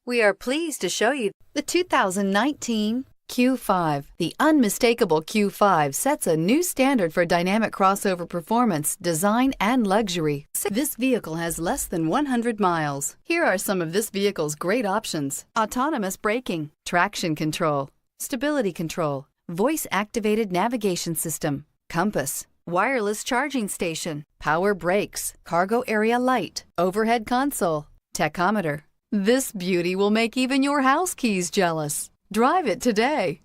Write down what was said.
We are pleased to show you the 2019 Q5. The unmistakable Q5 sets a new standard for dynamic crossover performance, design, and luxury. This vehicle has less than 100 miles. Here are some of this vehicle's great options: autonomous braking, traction control, stability control, voice-activated navigation system, compass, wireless charging station, power brakes, cargo area light, overhead console, tachometer. This beauty will make even your house keys jealous. Drive it today.